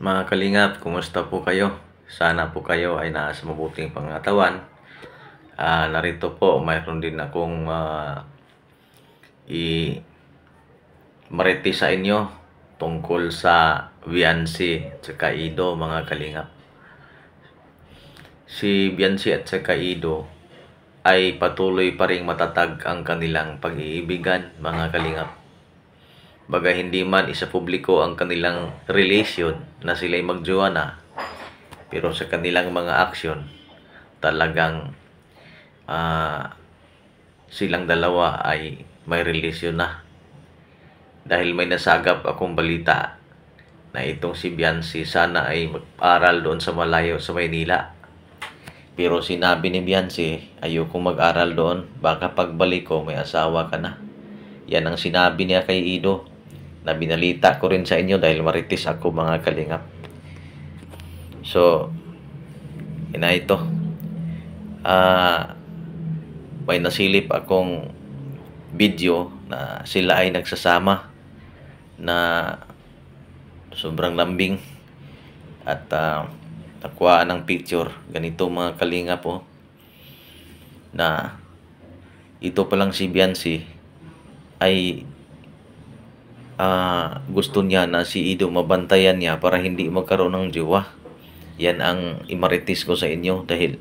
Mga kalingap, kumusta po kayo? Sana po kayo ay nasa mabuting pangatawan. Narito po, mayroon din akong i-marites sa inyo tungkol sa Viancy at saka Ido, mga kalingap. Si Viancy at saka Ido ay patuloy pa ring matatag ang kanilang pag-iibigan, mga kalingap. Baga hindi man isa publiko ang kanilang relation na sila'y magjowa na, pero sa kanilang mga aksyon talagang silang dalawa ay may relasyon na. Dahil may nasagap akong balita na itong si Viancy sana ay mag-aral doon sa malayo sa Maynila. Pero sinabi ni Viancy, ayokong mag-aral doon, baka pagbalik ko may asawa ka na. Yan ang sinabi niya kay Ido, na binalita ko rin sa inyo dahil marites ako, mga kalingap. So, ina ito. May nasilip akong video na sila ay nagsasama na sobrang lambing at nakuhaan ng picture. Ganito, mga kalingap po, na ito palang si Viancy ay gusto niya na si Ido mabantayan niya para hindi magkaroon ng jowa. Yan ang imarites ko sa inyo dahil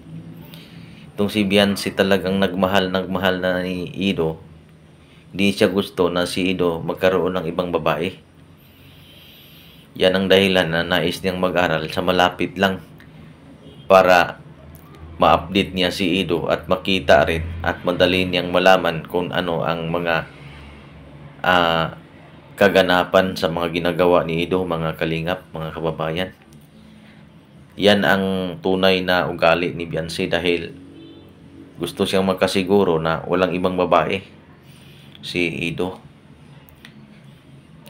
itong si Viancy talagang nagmahal na ni Ido. Hindi siya gusto na si Ido magkaroon ng ibang babae. Yan ang dahilan na nais niyang mag-aral sa malapit lang para ma-update niya si Ido at makita rin at madali niyang malaman kung ano ang mga kaganapan sa mga ginagawa ni Ido, mga kalingap, mga kababayan. Yan ang tunay na ugali ni Viancy dahil gusto siyang magkasiguro na walang ibang babae si Ido.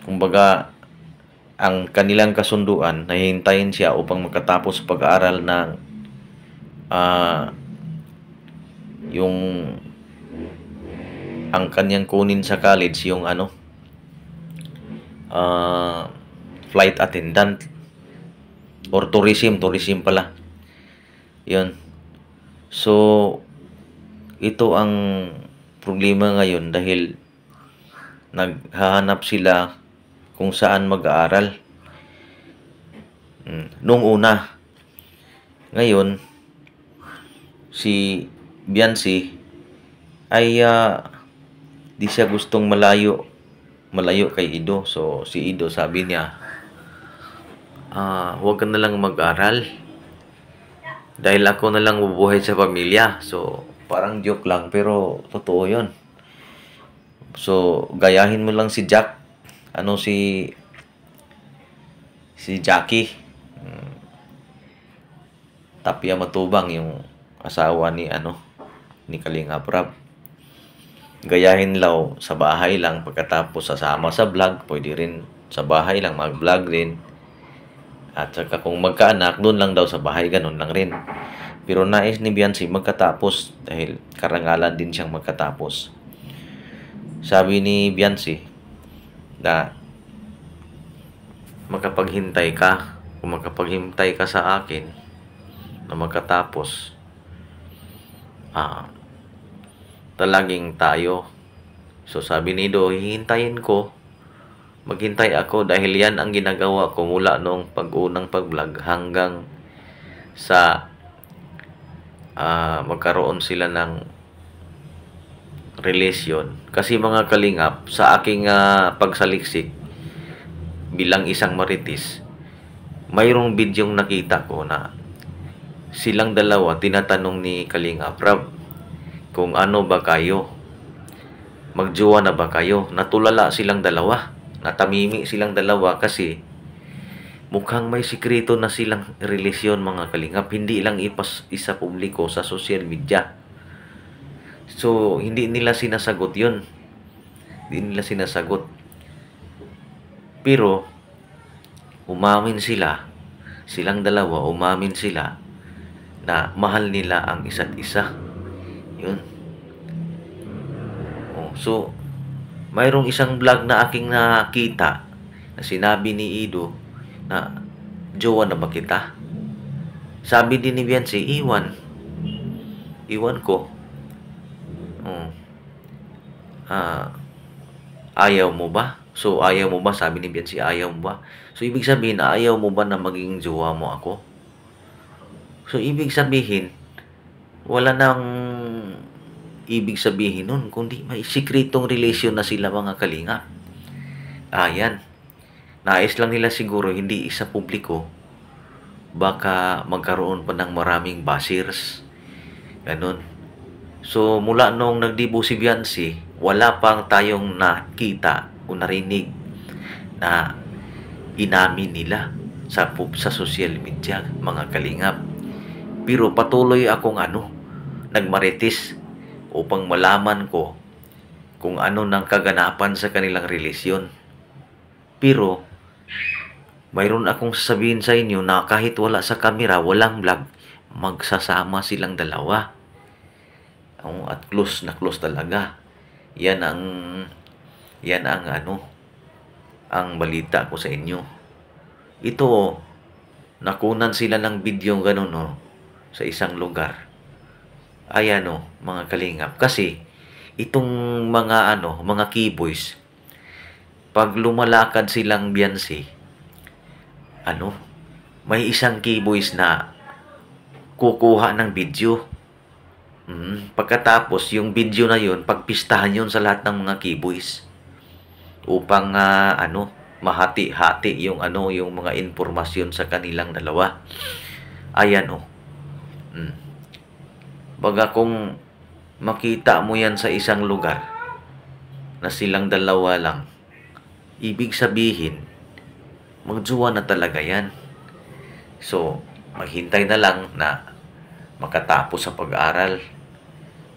Kumbaga, ang kanilang kasunduan, nahihintayin siya upang makatapos pag-aaral ng yung ang kanyang kunin sa college, yung flight attendant or tourism pala. Yun. So, ito ang problema ngayon dahil naghahanap sila kung saan mag-aaral. Nung una. Ngayon, si Viancy ay di siya gustong malayo kay Ido. So, si Ido sabi niya, huwag ka na lang mag-aral dahil ako na lang bubuhay sa pamilya. So, parang joke lang pero totoo yun. So, gayahin mo lang si Jack. Si Jackie. Tapia Matubang, yung asawa ni Kalingap Rab. Gayahin law sa bahay lang, pagkatapos sasama sa vlog, pwede rin sa bahay lang mag-vlog rin. At saka kung magkaanak, doon lang daw sa bahay, ganun lang rin. Pero nais ni Viancy magkatapos dahil karangalan din siyang magkatapos. Sabi ni Viancy na kung makapaghintay ka sa akin na magkatapos, talaging tayo. So sabi ni Ido, hihintayin ko, maghintay ako dahil yan ang ginagawa ko mula noong pag-unang pag-vlog hanggang sa magkaroon sila ng relasyon. Kasi, mga kalingap, sa aking pagsaliksik bilang isang marites, mayroong bidyong nakita ko na silang dalawa tinatanong ni Kalingap Rab kung ano ba kayo, magjowa na ba kayo. Natulala silang dalawa, natamimi silang dalawa kasi mukhang may sikreto na silang relasyon, mga kalingap. Hindi lang isa publiko sa social media. So, hindi nila sinasagot yun. Hindi nila sinasagot. Pero, umamin silang dalawa, umamin sila na mahal nila ang isa't isa. Yun. So, mayroong isang vlog na aking nakita na sinabi ni Ido na jowa na ba kita? Sabi din ni Biancy, iwan ko. Ayaw mo ba? So, ayaw mo ba? Sabi ni Biancy, ayaw mo ba? So, ibig sabihin, ayaw mo ba na maging jowa mo ako? So, ibig sabihin, wala nang ibig sabihin nun, kundi may sikretong relasyon na sila, mga kalingap. Ayan. Nais lang nila siguro, hindi isa publiko, baka magkaroon pa ng maraming bashers. Ganun. So, mula nung nagdibo si Biancy, wala pang tayong nakita o narinig na inamin nila sa social media, mga kalingap. Pero patuloy akong nagmarites upang malaman ko kung ano nang kaganapan sa kanilang relasyon. Pero mayroon akong sasabihin sa inyo na kahit wala sa camera, walang vlog, magsasama silang dalawa. At close na close talaga. Yan ang ang balita ko sa inyo. Ito, nakunan sila ng video ganun, sa isang lugar. Ayan, mga kalingap. Kasi, itong mga keyboys, pag lumalakad silang Biancy, may isang keyboys na kukuha ng video. Pagkatapos, yung video na yun, pagpistahan yun sa lahat ng mga keyboys upang mahati-hati yung mga informasyon sa kanilang dalawa. Ayan, Baga kung makita mo yan sa isang lugar na silang dalawa lang, ibig sabihin, magjowa na talaga yan. So, maghintay na lang na makatapos sa pag-aaral.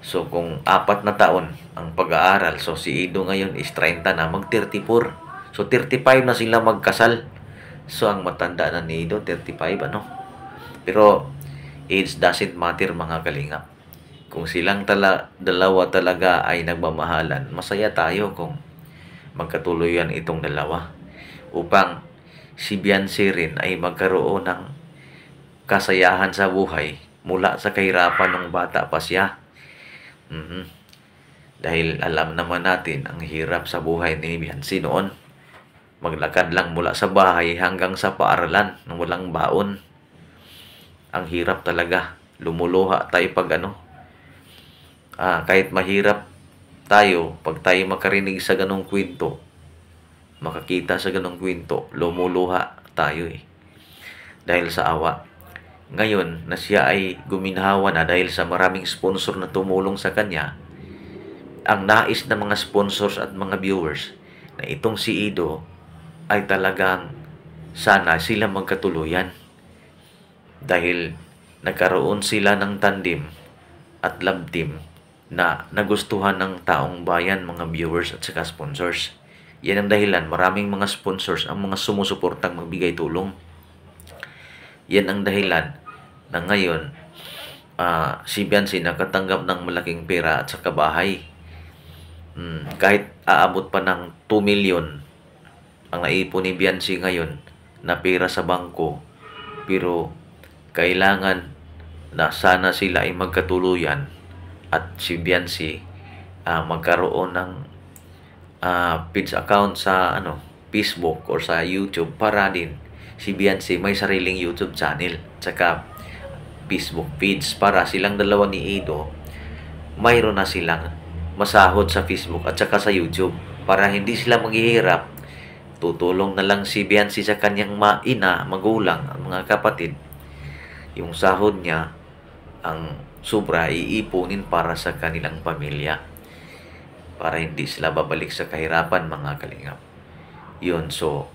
So, kung 4 na taon ang pag-aaral, so si Ido ngayon is 30 na, mag-34. So, 35 na sila magkasal. So, ang matanda na ni Ido, 35, Pero, age doesn't matter, mga kalingap. Kung silang dalawa talaga ay nagmamahalan, masaya tayo kung magkatuluyan itong dalawa. Upang si Biancy rin ay magkaroon ng kasayahan sa buhay mula sa kahirapan ng bata pa siya. Dahil alam naman natin ang hirap sa buhay ni Biancy noon. Maglakad lang mula sa bahay hanggang sa paaralan nang walang baon. Ang hirap talaga. Lumuluha tayo pag kahit mahirap tayo, pag tayo makarinig sa ganong kwento, makakita sa ganong kwento, lumuluha tayo dahil sa awa. Ngayon na siya ay guminhawa na dahil sa maraming sponsor na tumulong sa kanya, ang nais ng mga sponsors at mga viewers na itong si Ido ay talagang sana sila magkatuluyan. Dahil nagkaroon sila ng tandem at love team na nagustuhan ng taong bayan, mga viewers at saka sponsors. Yan ang dahilan, maraming mga sponsors ang mga sumusuportang magbigay tulong. Yan ang dahilan na ngayon si Biancy nakatanggap ng malaking pera at saka bahay. Kahit aabot pa ng 2 million ang naipon ni Biancy ngayon na pera sa bangko, pero kailangan na sana sila ay magkatuluyan at si Biancy magkaroon ng page account sa Facebook or sa YouTube para din si Biancy may sariling YouTube channel tsaka Facebook page para silang dalawa ni Ido mayroon na silang masahod sa Facebook at saka sa YouTube para hindi sila maghihirap. Tutulong na lang si Biancy sa kanyang magulang, ang mga kapatid. Yung sahod niya, ang sobra iipunin para sa kanilang pamilya. Para hindi sila babalik sa kahirapan, mga kalingap. Yun, so,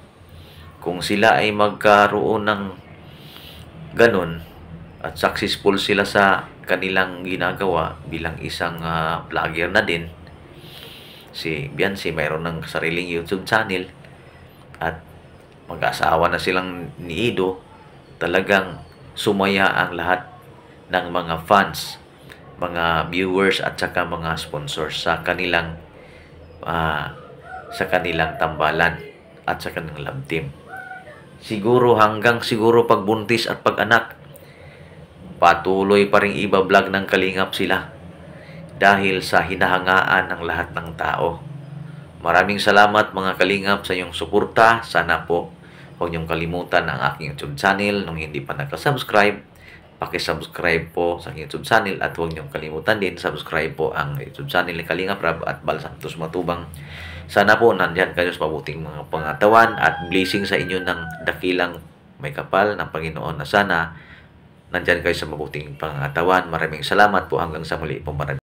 kung sila ay magkaroon ng ganun, at successful sila sa kanilang ginagawa bilang isang vlogger na din, si Biancy mayroon ng sariling YouTube channel, at mag-asawa na silang ni Ido, talagang sumaya ang lahat ng mga fans, mga viewers at saka mga sponsors sa kanilang tambalan at sa kanilang love team. siguro hanggang siguro pagbuntis at pag-anak, patuloy pa rin iba-vlog ng Kalingap sila dahil sa hinahangaan ng lahat ng tao. Maraming salamat mga Kalingap sa iyong suporta. Sana po huwag niyong kalimutan ang aking YouTube channel. Nung hindi pa nakasubscribe, pakisubscribe po sa aking YouTube channel at huwag niyong kalimutan din subscribe po ang YouTube channel ni Kalingap Rab at Bal Santos Matubang. Sana po nandyan kayo sa mabuting mga pangatawan at blessing sa inyo ng dakilang may kapal ng Panginoon na sana nandyan kayo sa mabuting pangatawan. Maraming salamat po hanggang sa muli po.